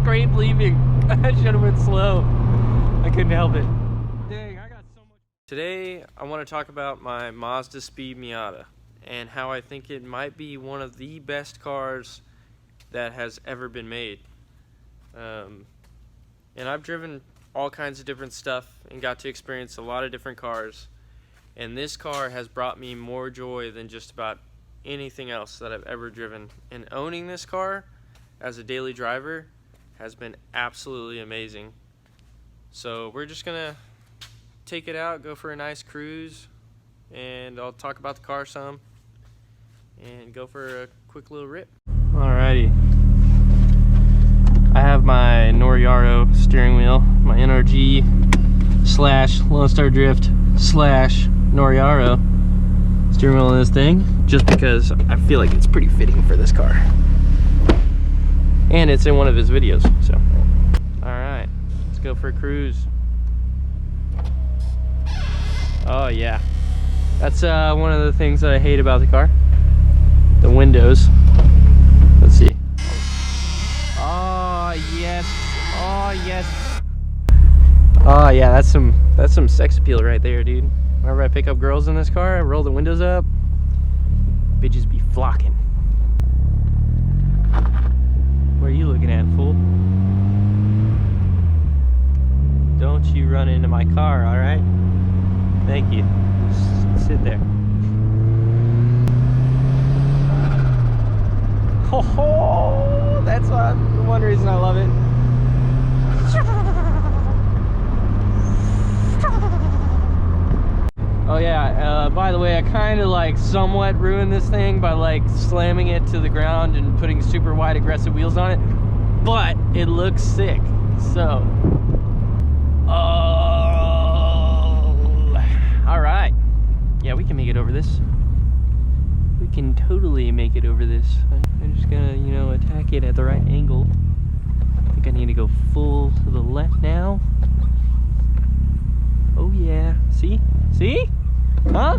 scrape leaving. I should have went slow. I couldn't help it. Dang, I got so much. Today, I want to talk about my Mazdaspeed Miata and how I think it might be one of the best cars that has ever been made. And I've driven all kinds of different stuff and got to experience a lot of different cars. And this car has brought me more joy than just about anything else that I've ever driven. And owning this car as a daily driver has been absolutely amazing. So we're just gonna take it out, go for a nice cruise, and I'll talk about the car some and go for a quick little rip. Alrighty. I have my Noriaro steering wheel, my NRG / Lone Star Drift / Noriaro steering wheel in this thing, just because I feel like it's pretty fitting for this car. And it's in one of his videos, so. Alright, let's go for a cruise. Oh yeah. That's one of the things that I hate about the car. The windows. Let's see. Oh yes. Oh yes. Oh yeah, that's some sex appeal right there, dude. Whenever I pick up girls in this car, I roll the windows up. Bitches be flocking. Where are you looking at, fool? Don't you run into my car, alright? Thank you. Just sit there. Oh, that's one reason I love it. Oh yeah, by the way, I kind of like somewhat ruined this thing by like slamming it to the ground and putting super wide aggressive wheels on it, but it looks sick. So, all right. Yeah, we can make it over this. We can totally make it over this. I'm just gonna, you know, attack it at the right angle. I think I need to go full to the left now. Oh yeah, see? See? Huh?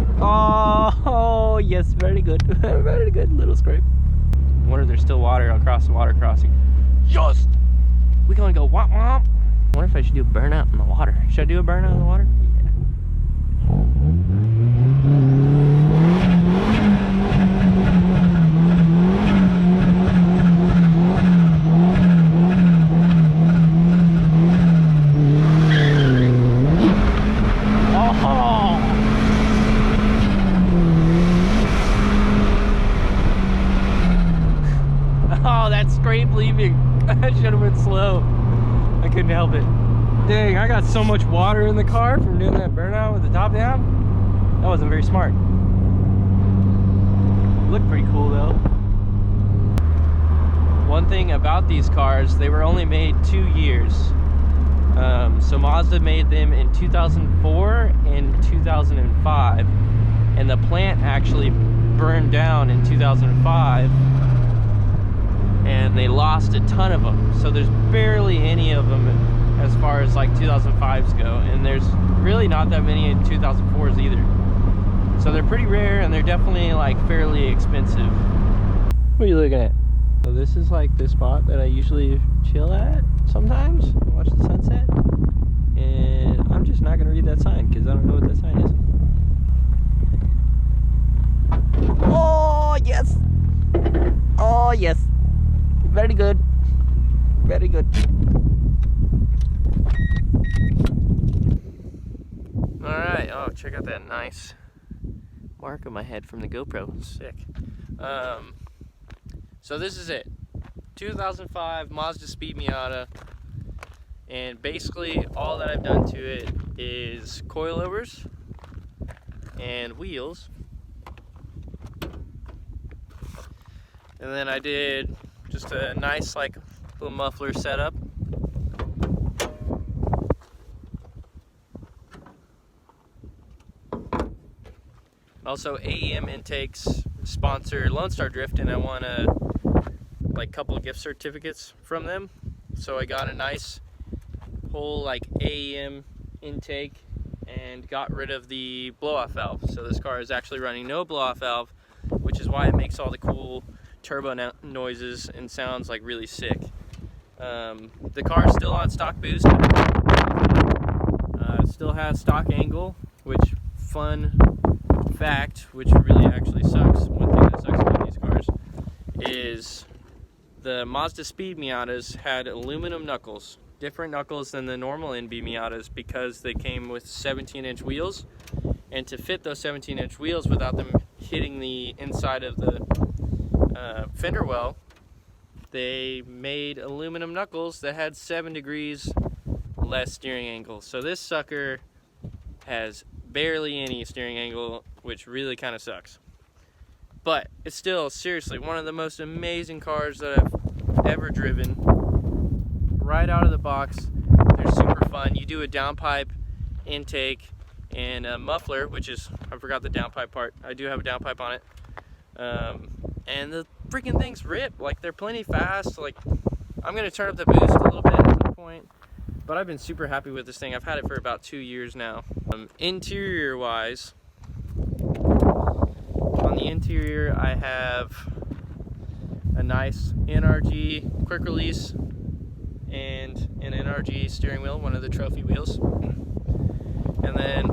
Oh, yes, very good. Very good little scrape. I wonder if there's still water across the water crossing. Yes! We gonna go womp womp. I wonder if I should do a burnout in the water. Should I do a burnout in the water? Oh, that scrape leaving. I should have went slow. I couldn't help it. Dang, I got so much water in the car from doing that burnout with the top down. That wasn't very smart. Looked pretty cool though. One thing about these cars, they were only made 2 years. So Mazda made them in 2004 and 2005. And the plant actually burned down in 2005. And they lost a ton of them, so there's barely any of them as far as like 2005s go, and there's really not that many in 2004s either. So they're pretty rare, and they're definitely like fairly expensive. What are you looking at? So this is like the spot that I usually chill at sometimes, watch the sunset, and I'm just not gonna read that sign because I don't know what that sign is. Oh yes! Oh yes! Very good. Very good. Alright, oh, check out that nice mark on my head from the GoPro. Sick. So this is it. 2005 Mazdaspeed Miata. And basically all that I've done to it is coilovers and wheels. And then I did just a nice like little muffler setup. Also AEM intakes sponsor Lone Star Drift, and I won a like couple gift certificates from them. So I got a nice whole like AEM intake and got rid of the blow-off valve. So this car is actually running no blow-off valve, which is why it makes all the cool turbo noises and sounds like really sick. The car is still on stock boost. Still has stock angle, which, fun fact, which really actually sucks, one thing that sucks about these cars, is the Mazdaspeed Miatas had aluminum knuckles, different knuckles than the normal NB Miatas, because they came with 17-inch wheels, and to fit those 17-inch wheels without them hitting the inside of the fender well, they made aluminum knuckles that had 7 degrees less steering angle. So this sucker has barely any steering angle, which really kind of sucks. But it's still, seriously, one of the most amazing cars that I've ever driven. Right out of the box, they're super fun. You do a downpipe intake and a muffler, which is, I forgot the downpipe part. I do have a downpipe on it. And the freaking things rip. Like, they're plenty fast. Like, I'm gonna turn up the boost a little bit at some point, but I've been super happy with this thing. I've had it for about 2 years now. Interior wise, on the interior I have a nice NRG quick release and an NRG steering wheel, one of the trophy wheels. And then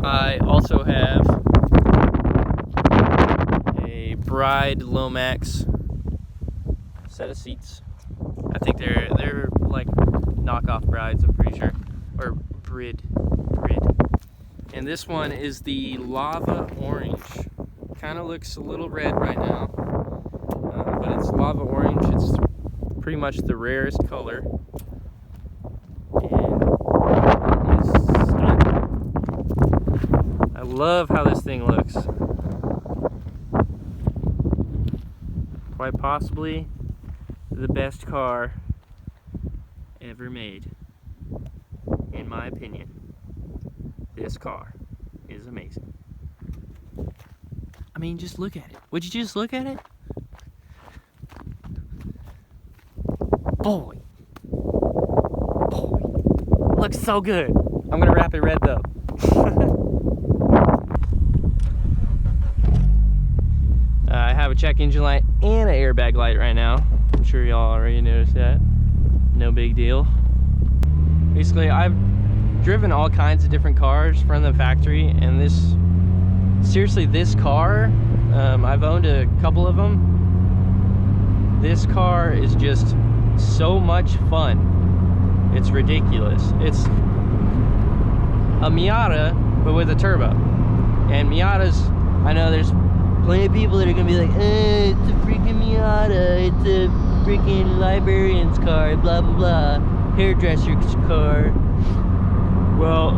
I also have a Bride Lomax set of seats. I think they're like knockoff Brides, I'm pretty sure, or Brid. And this one is the lava orange. Kind of looks a little red right now, but it's lava orange. It's pretty much the rarest color, and it is stunning. I love how this thing looks. Quite possibly the best car ever made, in my opinion. This car is amazing. I mean, just look at it. Would you just look at it? Boy. Looks so good. I'm gonna wrap it red though. I have a check engine light and an airbag light right now. I'm sure y'all already noticed that. No big deal. Basically, I've driven all kinds of different cars from the factory, and seriously, this car, I've owned a couple of them. This car is just so much fun. It's ridiculous. It's a Miata, but with a turbo. And Miatas, I know there's plenty of people that are gonna be like, it's a freaking Miata, it's a freaking librarian's car, blah blah blah, hairdresser's car. Well,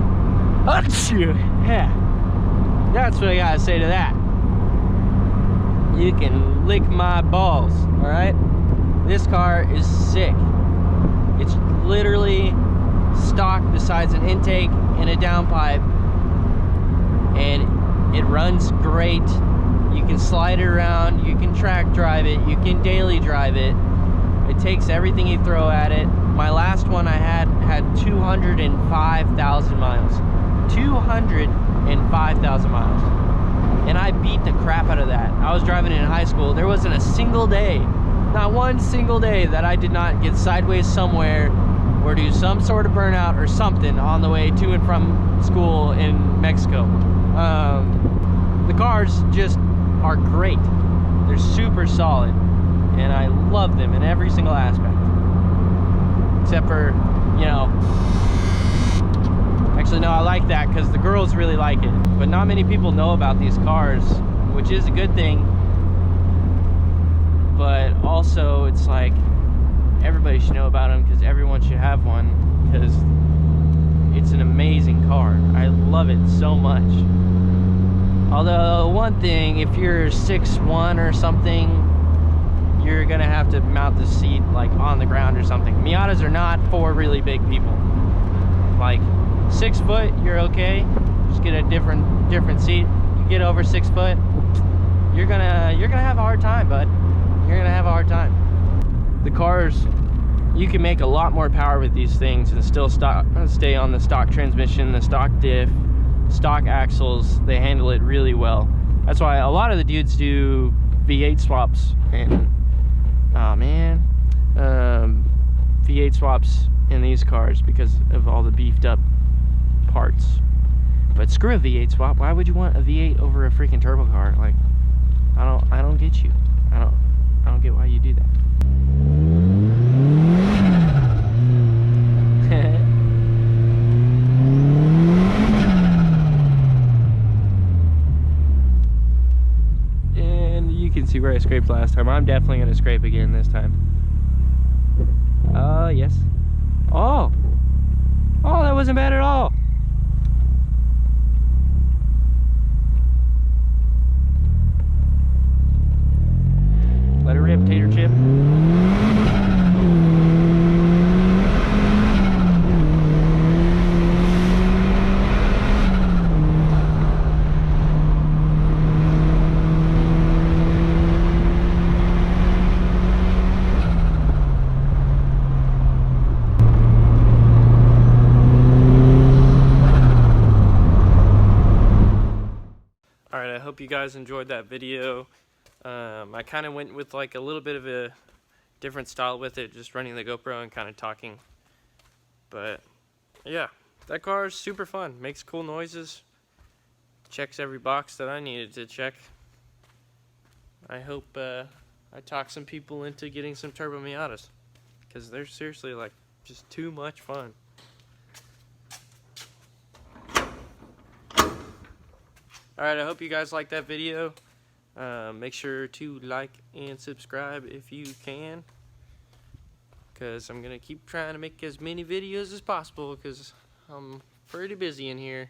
yeah, that's what I gotta say to that. You can lick my balls, alright? This car is sick. It's literally stock besides an intake and a downpipe, and it runs great. You can slide it around, you can track drive it, you can daily drive it. It takes everything you throw at it. My last one I had 205,000 miles. 205,000 miles. And I beat the crap out of that. I was driving in high school. There wasn't a single day, not one single day, that I did not get sideways somewhere or do some sort of burnout or something on the way to and from school in Mexico. The cars just are great. They're super solid, and I love them in every single aspect. Except for, you know, actually no, I like that because the girls really like it. But not many people know about these cars, which is a good thing. But also, it's like, everybody should know about them because everyone should have one, because it's an amazing car. I love it so much. Although, one thing, if you're 6'1" or something, you're gonna have to mount the seat like on the ground or something. Miatas are not for really big people. Like 6 foot, you're okay. Just get a different seat. You get over 6 foot, you're gonna have a hard time, bud. You're gonna have a hard time. The cars, you can make a lot more power with these things and still stay on the stock transmission, the stock diff, stock axles. They handle it really well. That's why a lot of the dudes do V8 swaps. And oh man, V8 swaps in these cars because of all the beefed up parts. But screw a V8 swap. Why would you want a V8 over a freaking turbo car? Like, I don't get you. I don't get why you do that. And you can see where I scraped last time. I'm definitely gonna scrape again this time. Yes. Oh, that wasn't bad at all. Let it rip, tater chip. Alright, I hope you guys enjoyed that video. I kind of went with like a little bit of a different style with it, just running the GoPro and kind of talking. But yeah, that car is super fun, makes cool noises, checks every box that I needed to check. I hope I talk some people into getting some turbo Miatas, because they're seriously like just too much fun. Alright, I hope you guys liked that video. Make sure to like and subscribe if you can, because I'm going to keep trying to make as many videos as possible, because I'm pretty busy in here.